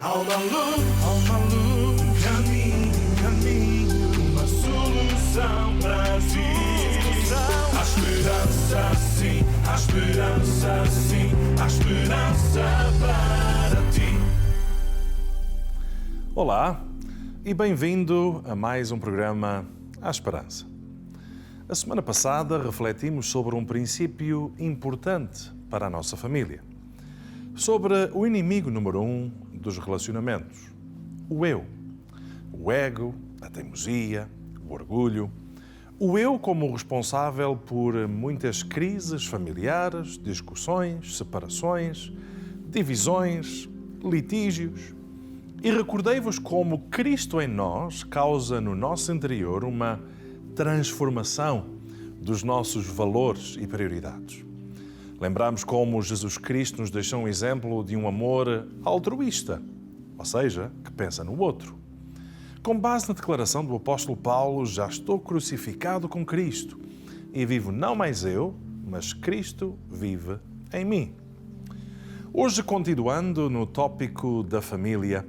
Há uma luz, um caminho, uma solução para ti. Há esperança sim, há esperança sim, há esperança para ti. Olá e bem-vindo a mais um programa A Esperança. A semana passada refletimos sobre um princípio importante para a nossa família. Sobre o inimigo número 1 dos relacionamentos, o eu. O ego, a teimosia, o orgulho. O eu como responsável por muitas crises familiares, discussões, separações, divisões, litígios. E recordei-vos como Cristo em nós causa no nosso interior uma transformação dos nossos valores e prioridades. Lembramos como Jesus Cristo nos deixou um exemplo de um amor altruísta, ou seja, que pensa no outro. Com base na declaração do apóstolo Paulo, já estou crucificado com Cristo e vivo não mais eu, mas Cristo vive em mim. Hoje, continuando no tópico da família,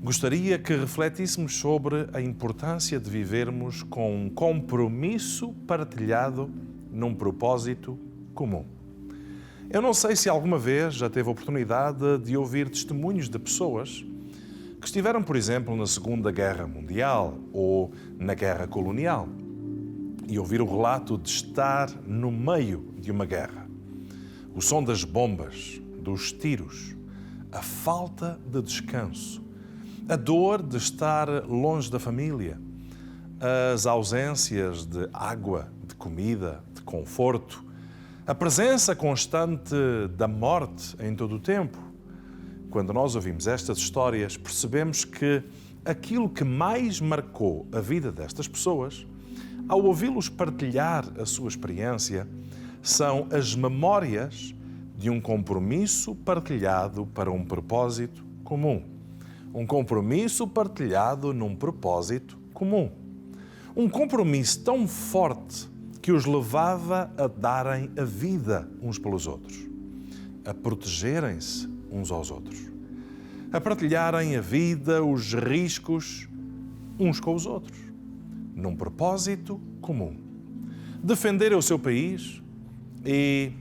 gostaria que refletíssemos sobre a importância de vivermos com um compromisso partilhado num propósito comum. Eu não sei se alguma vez já teve a oportunidade de ouvir testemunhos de pessoas que estiveram, por exemplo, na Segunda Guerra Mundial ou na Guerra Colonial e ouvir o relato de estar no meio de uma guerra. O som das bombas, dos tiros, a falta de descanso, a dor de estar longe da família, as ausências de água, de comida, de conforto, a presença constante da morte em todo o tempo. Quando nós ouvimos estas histórias, percebemos que aquilo que mais marcou a vida destas pessoas, ao ouvi-los partilhar a sua experiência, são as memórias de um compromisso partilhado para um propósito comum. Um compromisso partilhado num propósito comum. Um compromisso tão forte que os levava a darem a vida uns pelos outros, a protegerem-se uns aos outros, a partilharem a vida, os riscos uns com os outros, num propósito comum. Defender o seu país e,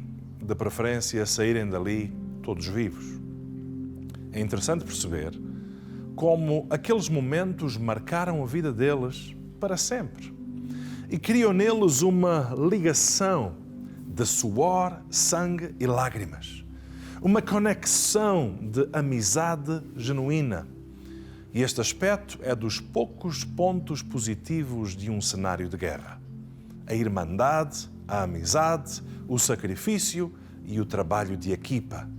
de preferência, saírem dali todos vivos. É interessante perceber como aqueles momentos marcaram a vida deles para sempre e criam neles uma ligação de suor, sangue e lágrimas. Uma conexão de amizade genuína. E este aspecto é dos poucos pontos positivos de um cenário de guerra. A irmandade, a amizade, o sacrifício e o trabalho de equipa,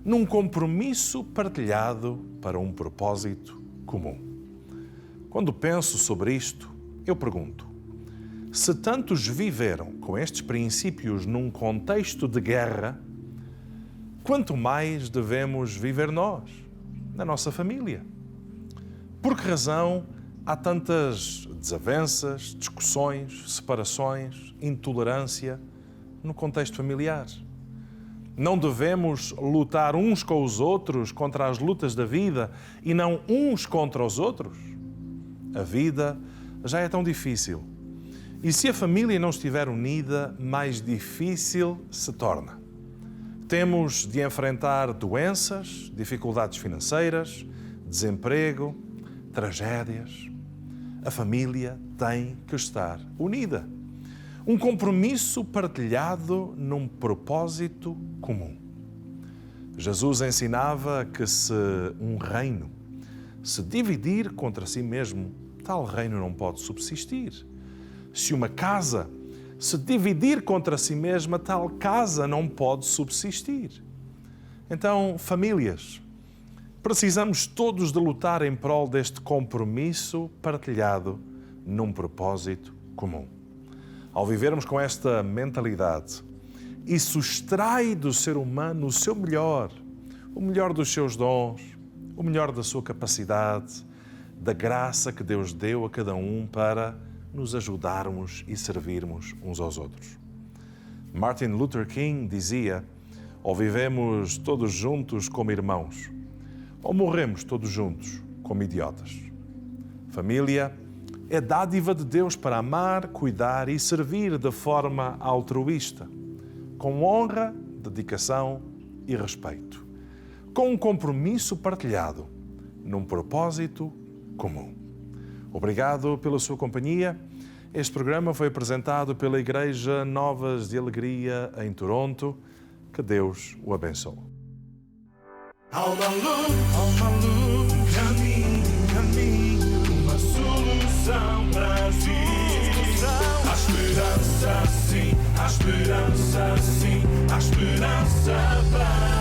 num compromisso partilhado para um propósito comum. Quando penso sobre isto, eu pergunto: se tantos viveram com estes princípios num contexto de guerra, quanto mais devemos viver nós, na nossa família? Por que razão há tantas desavenças, discussões, separações, intolerância no contexto familiar? Não devemos lutar uns com os outros contra as lutas da vida e não uns contra os outros? A vida já é tão difícil. E se a família não estiver unida, mais difícil se torna. Temos de enfrentar doenças, dificuldades financeiras, desemprego, tragédias. A família tem que estar unida. Um compromisso partilhado num propósito comum. Jesus ensinava que se um reino se dividir contra si mesmo, tal reino não pode subsistir. Se uma casa se dividir contra si mesma, tal casa não pode subsistir. Então, famílias, precisamos todos de lutar em prol deste compromisso partilhado num propósito comum. Ao vivermos com esta mentalidade, isso extrai do ser humano o seu melhor, o melhor dos seus dons, o melhor da sua capacidade, da graça que Deus deu a cada um para nos ajudarmos e servirmos uns aos outros. Martin Luther King dizia: ou vivemos todos juntos como irmãos, ou morremos todos juntos como idiotas. Família é dádiva de Deus para amar, cuidar e servir de forma altruísta, com honra, dedicação e respeito, com um compromisso partilhado, num propósito comum. Obrigado pela sua companhia. Este programa foi apresentado pela Igreja Novas de Alegria em Toronto. Que Deus o abençoe. Há uma luz, um caminho, uma solução para si. Há esperança sim, há esperança sim, há esperança para